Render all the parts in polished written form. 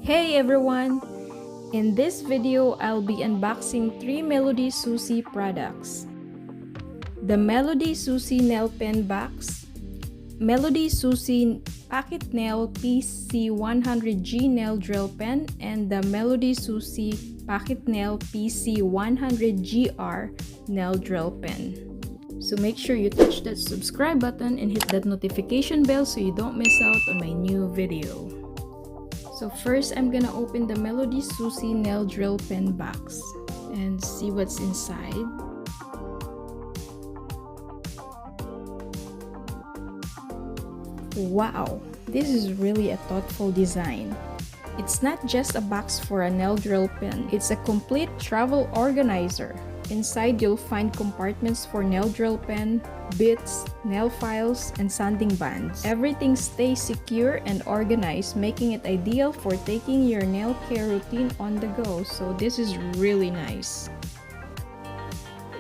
Hey everyone! In this video, I'll be unboxing 3 MelodySusie products. The MelodySusie Nail Pen Box, MelodySusie Pocket Nail PC100G Nail Drill Pen, and the MelodySusie Pocket Nail PC100GR Nail Drill Pen. So make sure you touch that subscribe button and hit that notification bell so you don't miss out on my new video. So first, I'm gonna open the MelodySusie Nail Drill Pen box and see what's inside. Wow, this is really a thoughtful design. It's not just a box for a nail drill pen, it's a complete travel organizer. Inside, you'll find compartments for nail drill pen, bits, nail files, and sanding bands. Everything stays secure and organized, making it ideal for taking your nail care routine on the go. So this is really nice.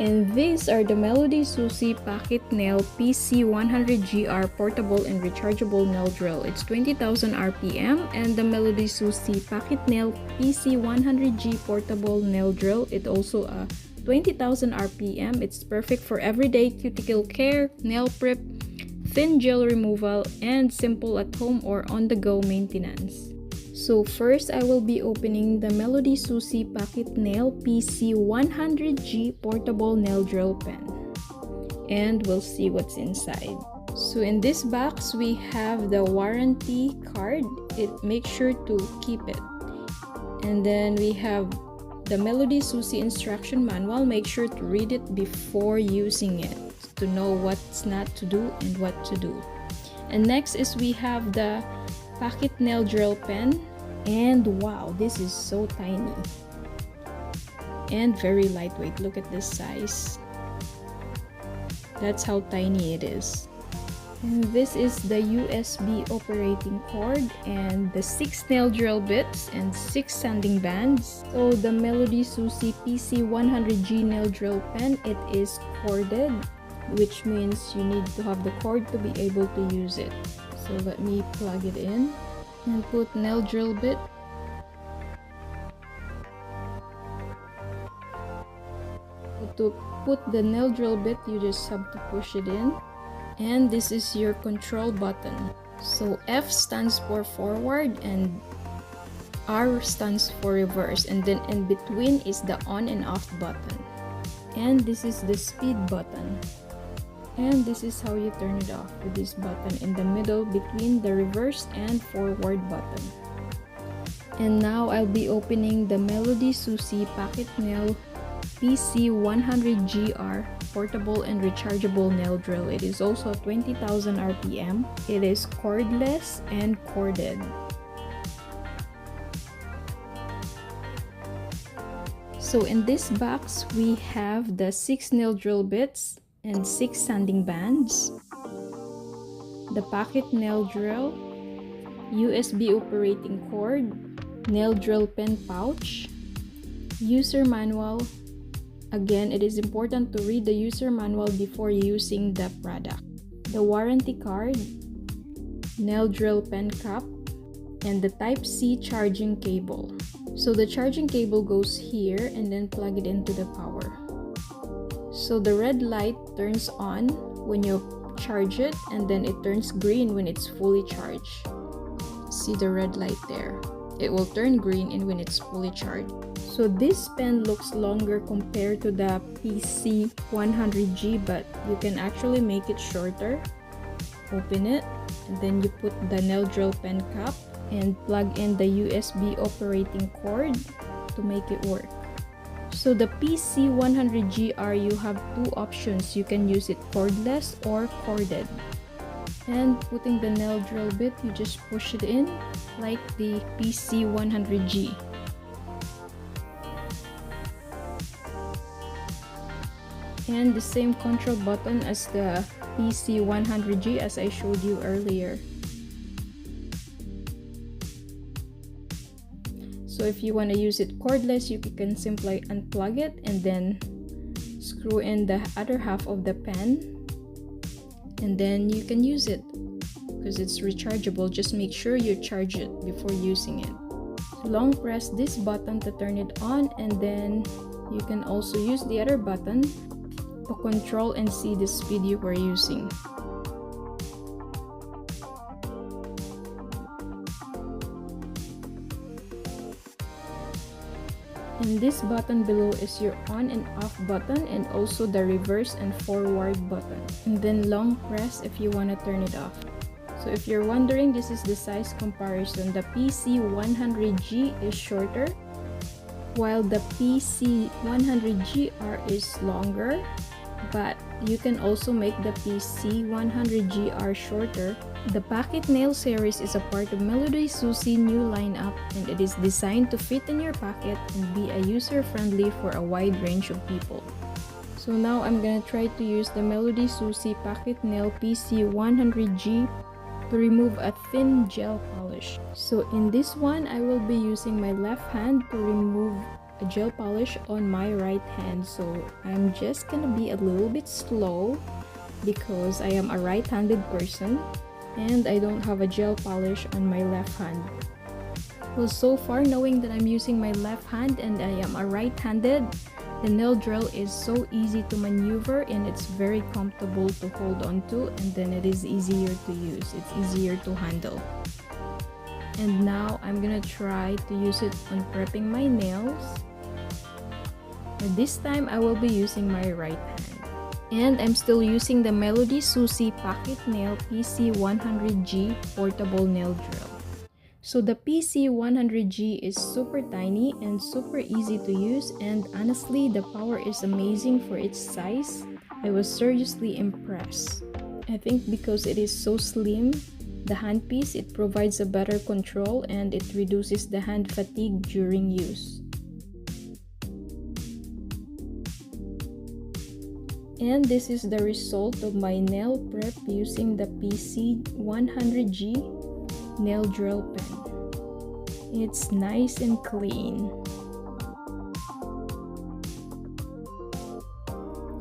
And these are the MelodySusie Pocket Nail PC100GR Portable and Rechargeable Nail Drill. It's 20,000 RPM, and the MelodySusie Pocket Nail PC100G Portable Nail Drill, it's also a 20,000 RPM. It's perfect for everyday cuticle care, nail prep, thin gel removal, and simple at home or on the go maintenance. So first, I will be opening the MelodySusie Pocket Nail PC100G Portable Nail Drill Pen, and we'll see what's inside. So in this box, we have the warranty card. Make sure to keep it. And then we have the MelodySusie instruction manual. Make sure to read it before using it to know what's not to do and what to do. And next is we have the Pocket Nail Drill Pen, and wow, this is so tiny and very lightweight. Look at this size. That's how tiny it is. And this is the USB operating cord and the 6 nail drill bits and 6 sanding bands. So the MelodySusie PC100G nail drill pen, it is corded, which means you need to have the cord to be able to use it. So let me plug it in and put nail drill bit. To put the nail drill bit, you just have to push it in. And this is your control button. So F stands for forward and R stands for reverse, and then in between is the on and off button. And this is the speed button. And this is how you turn it off with this button in the middle between the reverse and forward button. And now I'll be opening the MelodySusie Pocket Nail PC100GR Portable and Rechargeable Nail Drill. It is also 20,000 RPM. It is cordless and corded. So in this box, we have the 6 nail drill bits and 6 sanding bands, the pocket nail drill, USB operating cord, nail drill pen pouch, user manual. Again, it is important to read the user manual before using the product. The warranty card, nail drill pen cap, and the Type-C charging cable. So the charging cable goes here and then plug it into the power. So the red light turns on when you charge it, and then it turns green when it's fully charged. See the red light there? It will turn green when it's fully charged. So this pen looks longer compared to the PC100G, but you can actually make it shorter. Open it, and then you put the nail drill pen cap and plug in the USB operating cord to make it work. So the PC100GR, you have 2 options. You can use it cordless or corded. And putting the nail drill bit, you just push it in like the PC100G. And the same control button as the PC100G as I showed you earlier. So if you want to use it cordless, you can simply unplug it and then screw in the other half of the pen, and then you can use it because it's rechargeable. Just make sure you charge it before using it. Long press this button to turn it on, and then you can also use the other button to control and see the speed you were using. And this button below is your on and off button, and also the reverse and forward button. And then long press if you want to turn it off. So if you're wondering, this is the size comparison. The PC100G is shorter, while the PC100GR is longer, but you can also make the PC100GR shorter. The Pocket Nail series is a part of MelodySusie new lineup, and it is designed to fit in your pocket and be user-friendly for a wide range of people. So now I'm gonna try to use the MelodySusie Pocket Nail PC100G to remove a thin gel polish. So in this one, I will be using my left hand to remove a gel polish on my right hand. So I'm just gonna be a little bit slow because I am a right-handed person and I don't have a gel polish on my left hand. Well, so far, knowing that I'm using my left hand and I am a right-handed, the nail drill is so easy to maneuver and it's very comfortable to hold on to, and then it is easier to use. It's easier to handle. And now I'm gonna try to use it on prepping my nails. And this time I will be using my right hand. And I'm still using the MelodySusie Pocket Nail PC100G Portable Nail Drill. So the PC100G is super tiny and super easy to use, and honestly the power is amazing for its size. I was seriously impressed. I think because it is so slim, the handpiece, it provides a better control and it reduces the hand fatigue during use. And this is the result of my nail prep using the PC100G nail drill pen. It's nice and clean.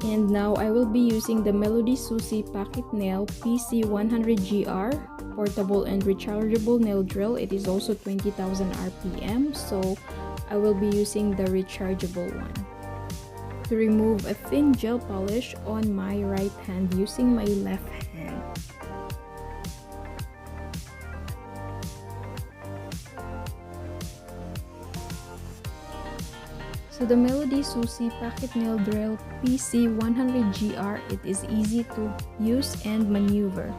And now I will be using the MelodySusie Pocket Nail PC100GR portable and rechargeable nail drill. It is also 20,000 RPM, so I will be using the rechargeable one to remove a thin gel polish on my right hand using my left hand. So the MelodySusie Pocket Nail Drill PC100GR, it is easy to use and maneuver.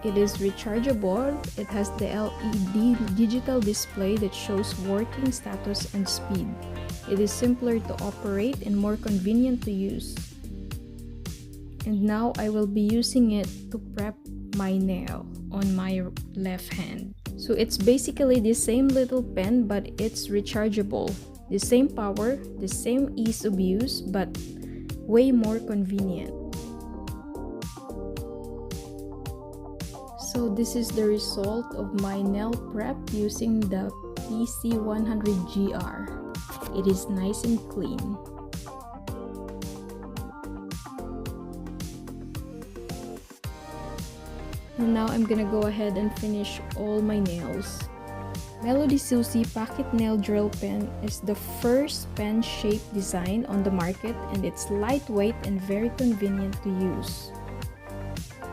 It is rechargeable. It has the LED digital display that shows working status and speed. It is simpler to operate and more convenient to use. And now I will be using it to prep my nail on my left hand. So it's basically the same little pen, but it's rechargeable. The same power, the same ease of use, but way more convenient. So this is the result of my nail prep using the PC100GR. It is nice and clean. And now I'm gonna go ahead and finish all my nails. MelodySusie Pocket Nail Drill Pen is the first pen-shaped design on the market, and it's lightweight and very convenient to use.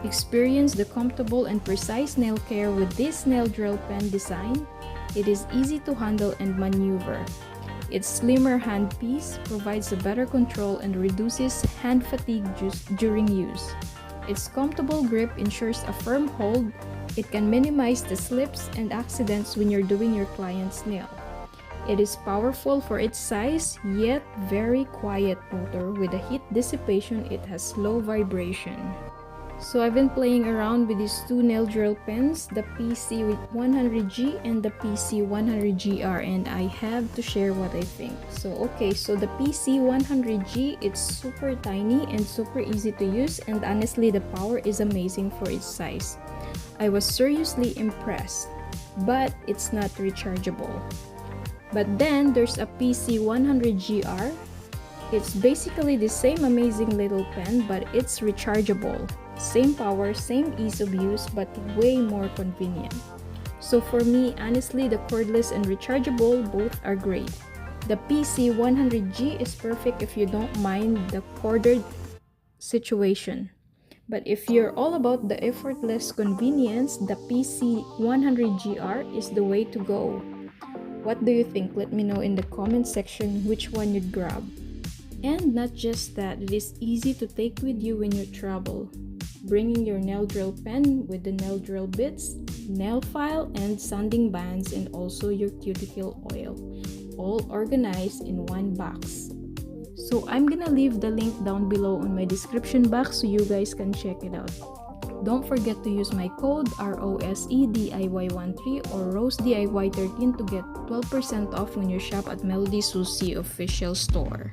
Experience the comfortable and precise nail care with this nail drill pen design. It is easy to handle and maneuver. Its slimmer handpiece provides a better control and reduces hand fatigue during use. Its comfortable grip ensures a firm hold. It can minimize the slips and accidents when you're doing your client's nail. It is powerful for its size, yet very quiet motor. With a heat dissipation, it has low vibration. So I've been playing around with these two nail drill pens, the PC100G and the PC100GR, and I have to share what I think. So the PC100G, it's super tiny and super easy to use, and honestly the power is amazing for its size. I was seriously impressed, but it's not rechargeable. But then there's a PC100GR. It's basically the same amazing little pen, but it's rechargeable. Same power, same ease of use, but way more convenient. So for me, honestly, the cordless and rechargeable both are great. The PC100G is perfect if you don't mind the corded situation. But if you're all about the effortless convenience, the PC100GR is the way to go. What do you think? Let me know in the comment section which one you'd grab. And not just that, it is easy to take with you when you travel. Bringing your nail drill pen with the nail drill bits, nail file, and sanding bands, and also your cuticle oil, all organized in one box. So I'm gonna leave the link down below on my description box so you guys can check it out. Don't forget to use my code ROSEDIY13 or ROSEDIY13 to get 12% off when you shop at MelodySusie official store.